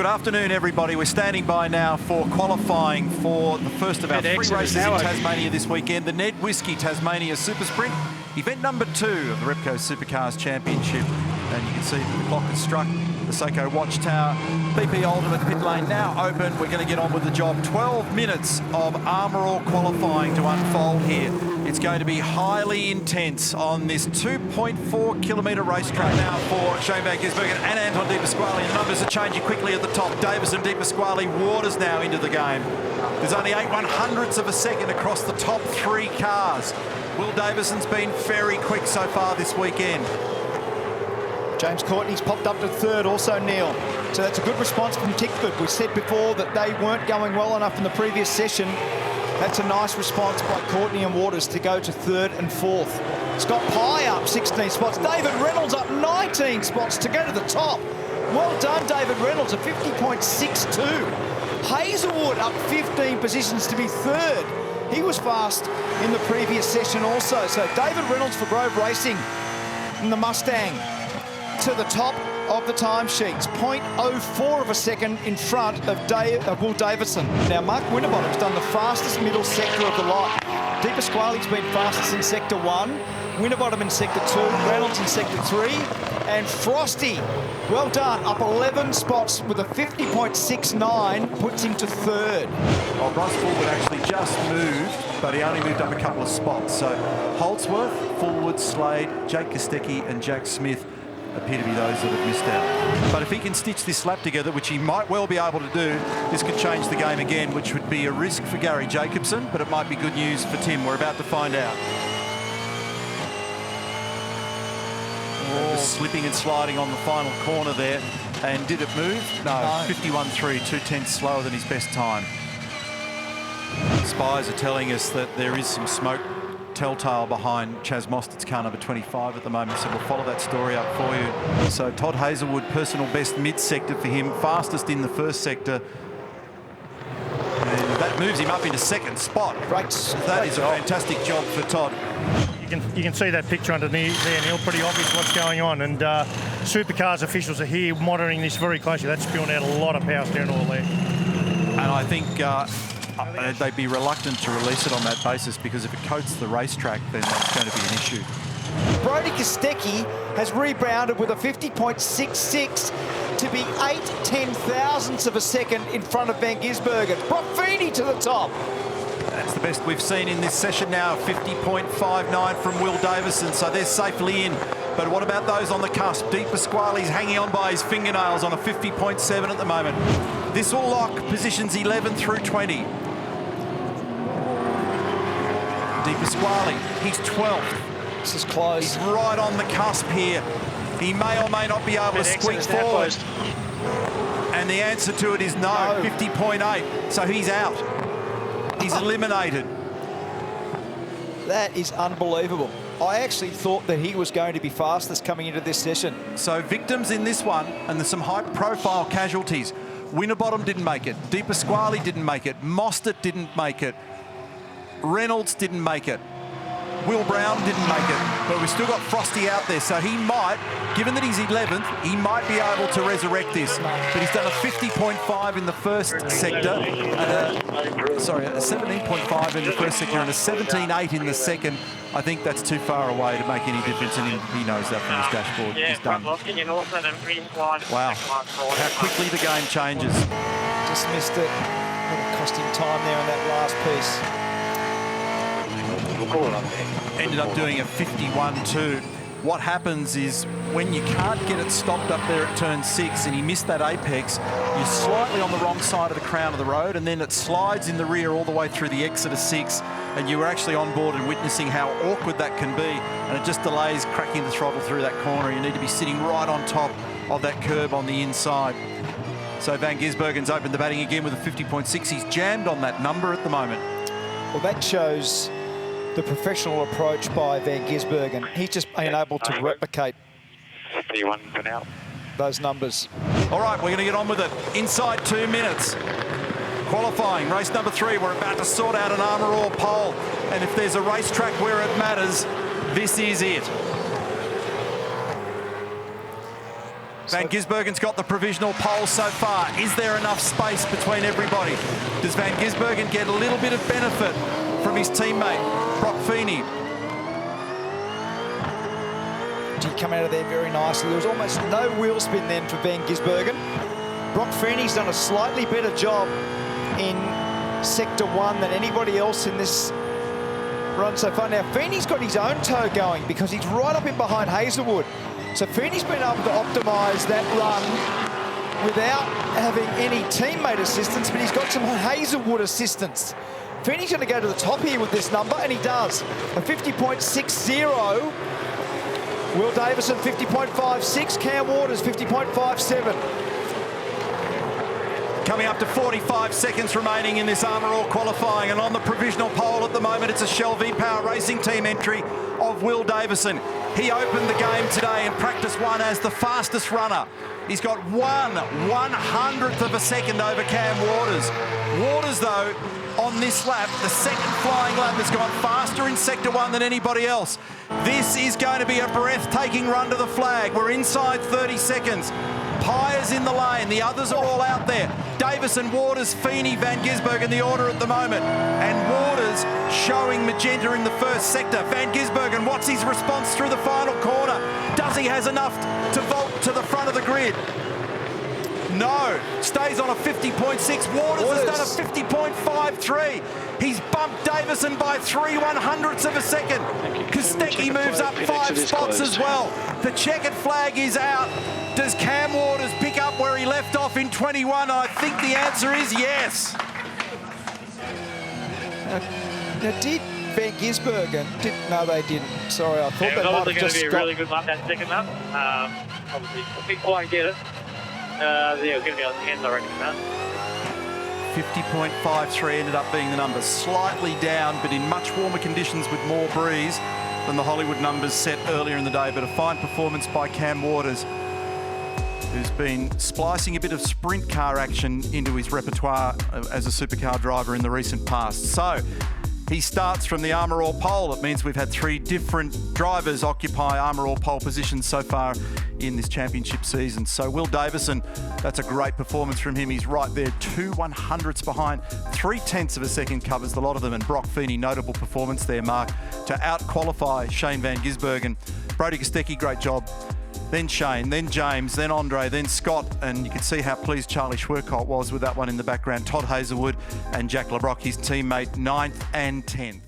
Good afternoon, everybody. We're standing by now for qualifying for the first of our three races in Tasmania this weekend. The NED Whisky Tasmania SuperSprint, event number 2 of the Repco Supercars Championship. And you can see that the clock has struck the Seiko Watchtower. BP Ultimate pit lane now open. We're going to get on with the job. 12 minutes of Armour All qualifying to unfold here. It's going to be highly intense on this 2.4 kilometre racetrack now for Shane Van Gisbergen and Anton De Pasquale. The numbers are changing quickly at the top. Davis and De Pasquale waters now into the game. There's only 8/100ths of a second across the top 3 cars. Will Davison's been very quick so far this weekend. James Courtney's popped up to 3rd, also Neil. So that's a good response from Tickford. We said before that they weren't going well enough in the previous session. That's a nice response by Courtney and Waters to go to 3rd and 4th. Scott Pye up 16 spots. David Reynolds up 19 spots to go to the top. Well done, David Reynolds, a 50.62. Hazelwood up 15 positions to be 3rd. He was fast in the previous session also. So David Reynolds for Grove Racing in the Mustang to the top of the timesheets, 0.04 of a second in front of Will Davison. Now, Mark Winterbottom's done the fastest middle sector of the lot. De Pasquale's been fastest in Sector 1, Winterbottom in Sector 2, Reynolds in Sector 3, and Frosty, well done, up 11 spots with a 50.69, puts him to 3rd. Well, Russ Fullwood actually just moved, but he only moved up a couple of spots. So Holdsworth, Fullwood, Slade, Jake Kostecki and Jack Smith appear to be those that have missed out. But if he can stitch this lap together, which he might well be able to do, this could change the game again, which would be a risk for Gary Jacobson, but it might be good news for Tim. We're about to find out. Slipping and sliding on the final corner there. And did it move? No, 51.3, 2/10 slower than his best time. Spies are telling us that there is some smoke telltale behind Chaz Mostert's car number 25 at the moment, so we'll follow that story up for you. So Todd Hazelwood, personal best mid-sector for him, fastest in the first sector. And that moves him up into 2nd spot. That is a fantastic job for Todd. You can see that picture underneath there, Neil. Pretty obvious what's going on. And Supercars officials are here monitoring this very closely. That's spewing out a lot of power steering oil there. And I think they'd be reluctant to release it on that basis, because if it coats the racetrack, then that's going to be an issue. Brody Kostecki has rebounded with a 50.66 to be 8/10,000ths of a second in front of Van Gisbergen. Brock-Feeney to the top. That's the best we've seen in this session now, 50.59 from Will Davison, so they're safely in. But what about those on the cusp? De Pasquale's hanging on by his fingernails on a 50.7 at the moment. This will lock positions 11 through 20. De Pasquale, he's 12th. This is close. He's right on the cusp here. He may or may not be able to squeak forward. And the answer to it is no, 50.8. So he's out. He's eliminated. That is unbelievable. I actually thought that he was going to be fastest coming into this session. So victims in this one, and there's some high-profile casualties. Winterbottom didn't make it. De Pasquale didn't make it. Mostert didn't make it. Reynolds didn't make it. Will Brown didn't make it, but we've still got Frosty out there, so he might, given that he's 11th, he might be able to resurrect this. But he's done a 50.5 in the first sector, and a 17.5 in the first sector, and a 17.8 in the second. I think that's too far away to make any difference, and he knows that from his dashboard. He's done. Wow, how quickly the game changes. Just missed it. It'll cost him time there on that last piece. Ended up doing a 51.2. What happens is when you can't get it stopped up there at turn 6 and he missed that apex, you're slightly on the wrong side of the crown of the road, and then it slides in the rear all the way through the exit of 6, and you were actually on board and witnessing how awkward that can be, and it just delays cracking the throttle through that corner. You need to be sitting right on top of that curb on the inside. So Van Gisbergen's opened the batting again with a 50.6. He's jammed on that number at the moment. Well, that shows the professional approach by Van Gisbergen. He's just been able to replicate 51 for now. Those numbers. All right, we're going to get on with it. Inside 2 minutes. Qualifying, race number 3. We're about to sort out an Armour All pole. And if there's a racetrack where it matters, this is it. Van Gisbergen's got the provisional pole so far. Is there enough space between everybody? Does Van Gisbergen get a little bit of benefit from his teammate, Brock Feeney? He come out of there very nicely. There was almost no wheel spin then for Van Gisbergen. Brock Feeney's done a slightly better job in Sector 1 than anybody else in this run so far. Now, Feeney's got his own toe going because he's right up in behind Hazelwood. So Feeney's been able to optimise that run without having any teammate assistance, but he's got some Hazelwood assistance. Feeney's going to go to the top here with this number, and he does. A 50.60. Will Davison, 50.56. Cam Waters, 50.57. Coming up to 45 seconds remaining in this Armour All qualifying, and on the provisional pole at the moment, it's a Shell V-Power Racing Team entry of Will Davison. He opened the game today in practice 1 as the fastest runner. He's got 1/100th of a second over Cam Waters. Waters, though, on this lap, the second flying lap, has gone faster in Sector 1 than anybody else. This is going to be a breathtaking run to the flag. We're inside 30 seconds. Pyre's in the lane, the others are all out there. Davison, Waters, Feeney, Van Gisbergen, the order at the moment. And Waters showing magenta in the first sector. Van Gisbergen, what's his response through the final corner? Does he has enough to vault to the front of the grid? No, stays on a 50.6. Waters has done a 50.53. He's bumped Davison by 3/100ths of a second. Kostecki moves up 5 spots as well. The checkered flag is out. Does Cam Waters pick up where he left off in 21? I think the answer is yes. Now did Van Gisbergen, no they didn't, sorry, I thought Yeah, they might have going just to be a got... really good lap, that second lap. Obviously, before I get it, yeah, it's going to be on the hands, I reckon, that. 50.53 ended up being the number. Slightly down, but in much warmer conditions with more breeze than the Hollywood numbers set earlier in the day. But a fine performance by Cam Waters, who's been splicing a bit of sprint car action into his repertoire as a supercar driver in the recent past. So he starts from the Armour All pole. It means we've had 3 different drivers occupy Armour All pole positions so far in this championship season. So Will Davison, that's a great performance from him. He's right there, 2/100ths behind. 3/10ths of a second covers the lot of them. And Brock Feeney, notable performance there, Mark, to out-qualify Shane Van Gisbergen. Brody Kostecki, great job. Then Shane, then James, then Andre, then Scott, and you can see how pleased Charlie Schwerkolt was with that one in the background. Todd Hazelwood and Jack LeBrock, his teammate, 9th and 10th.